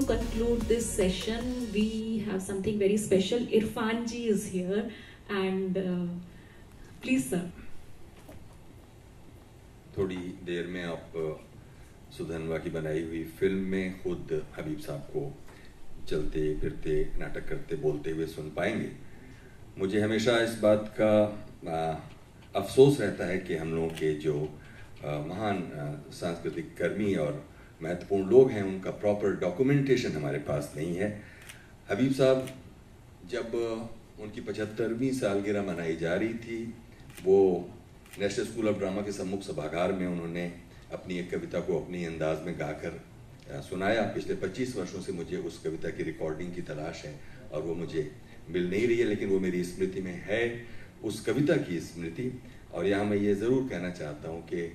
to conclude this session, we have something very special. Irfan ji is here, and please, sir. थोड़ी देर में आप सुधनवा की बनाई हुई फिल्म में खुद हबीब साहब को चलते फिरते नाटक करते बोलते हुए सुन पाएंगे। मुझे हमेशा इस बात का अफसोस रहता है कि हम लोगों के जो महान सांस्कृतिक कर्मी और महत्वपूर्ण लोग हैं उनका प्रॉपर डॉक्यूमेंटेशन हमारे पास नहीं है। हबीब साहब जब उनकी 75वीं सालगिरह मनाई जा रही थी, वो नेशनल स्कूल ऑफ ड्रामा के सम्मुख सभागार में उन्होंने अपनी एक कविता को अपनी अंदाज में गाकर सुनाया। पिछले 25 वर्षों से मुझे उस कविता की रिकॉर्डिंग की तलाश है और वो मुझे मिल नहीं रही है, लेकिन वो मेरी स्मृति में है, उस कविता की स्मृति। और यहाँ मैं ये ज़रूर कहना चाहता हूँ कि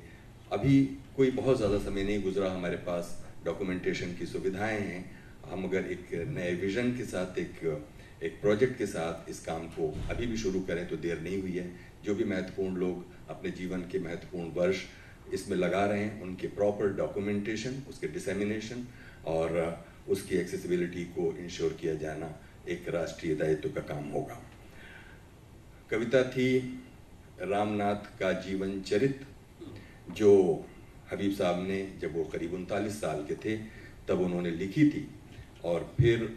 अभी कोई बहुत ज़्यादा समय नहीं गुजरा, हमारे पास डॉक्यूमेंटेशन की सुविधाएं हैं। हम अगर एक नए विजन के साथ एक प्रोजेक्ट के साथ इस काम को अभी भी शुरू करें तो देर नहीं हुई है। जो भी महत्वपूर्ण लोग अपने जीवन के महत्वपूर्ण वर्ष इसमें लगा रहे हैं, उनके प्रॉपर डॉक्यूमेंटेशन, उसके डिसेमिनेशन और उसकी एक्सेसिबिलिटी को इंश्योर किया जाना एक राष्ट्रीय दायित्व का काम होगा। कविता थी रामनाथ का जीवन चरित्र, जो हबीब साहब ने जब वो करीब 39 साल के थे तब उन्होंने लिखी थी, और फिर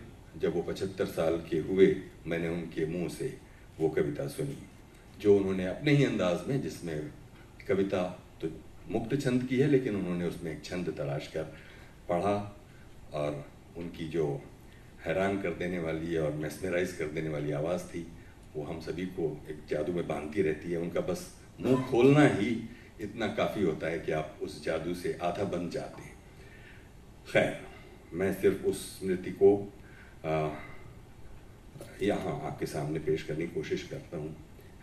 जब वो 75 साल के हुए मैंने उनके मुंह से वो कविता सुनी, जो उन्होंने अपने ही अंदाज में, जिसमें कविता तो मुक्त छंद की है लेकिन उन्होंने उसमें एक छंद तलाश कर पढ़ा, और उनकी जो हैरान कर देने वाली और मेस्मराइज कर देने वाली आवाज़ थी वो हम सभी को एक जादू में बांधती रहती है। उनका बस मुंह खोलना ही इतना काफ़ी होता है कि आप उस जादू से आधा बन जाते हैं। खैर, मैं सिर्फ उस स्मृति को यहाँ आपके सामने पेश करने की कोशिश करता हूँ।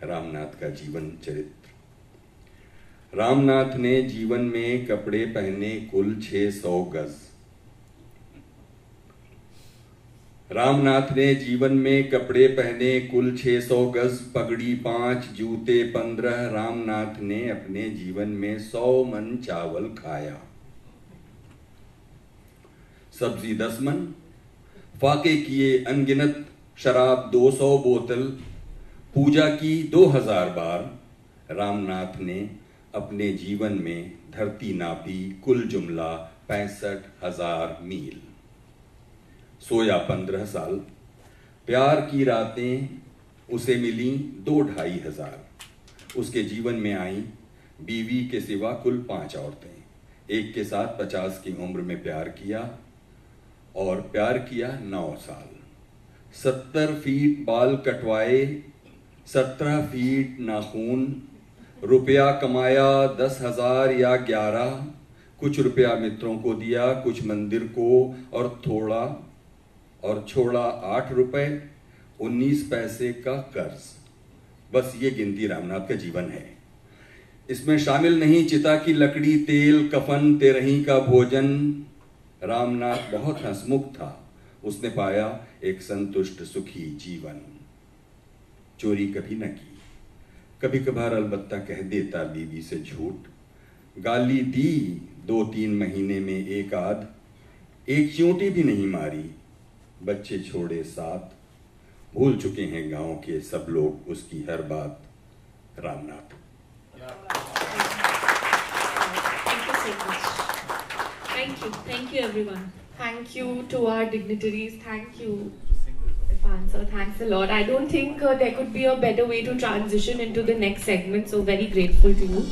रामनाथ का जीवन चरित्र। रामनाथ ने जीवन में कपड़े पहने कुल 600 गज। रामनाथ ने जीवन में कपड़े पहने कुल 600 गज, पगड़ी 5, जूते 15। रामनाथ ने अपने जीवन में 100 मन चावल खाया, सब्जी 10 मन, फाके किए अनगिनत, शराब 200 बोतल, पूजा की 2000 बार। रामनाथ ने अपने जीवन में धरती नापी, कुल जुमला 65,000 मील। सोया 15 साल, प्यार की रातें उसे मिली 2-2.5 हजार। उसके जीवन में आई बीवी के सिवा कुल 5 औरतें। एक के साथ 50 की उम्र में प्यार किया, और प्यार किया 9 साल। 70 फीट बाल कटवाए, 17 फीट नाखून। रुपया कमाया 10,000 या 11। कुछ रुपया मित्रों को दिया, कुछ मंदिर को, और छोड़ा 8 रुपए 19 पैसे का कर्ज। बस ये गिनती रामनाथ का जीवन है। इसमें शामिल नहीं चिता की लकड़ी, तेल, कफन, तेरही का भोजन। रामनाथ बहुत हंसमुख था। उसने पाया एक संतुष्ट सुखी जीवन। चोरी कभी न की, कभी कभार अलबत्ता कह देता बीवी से झूठ। गाली दी 2-3 महीने में एक आध, एक चींटी भी नहीं मारी। बच्चे छोड़े 7, भूल चुके हैं गांव के सब लोग उसकी हर बात। Ramnath. Thank you everyone. Thank you to our dignitaries. Thank you, Irfan sir. Thanks a lot. I don't think there could be a better way to transition into the next segment. So very grateful to you.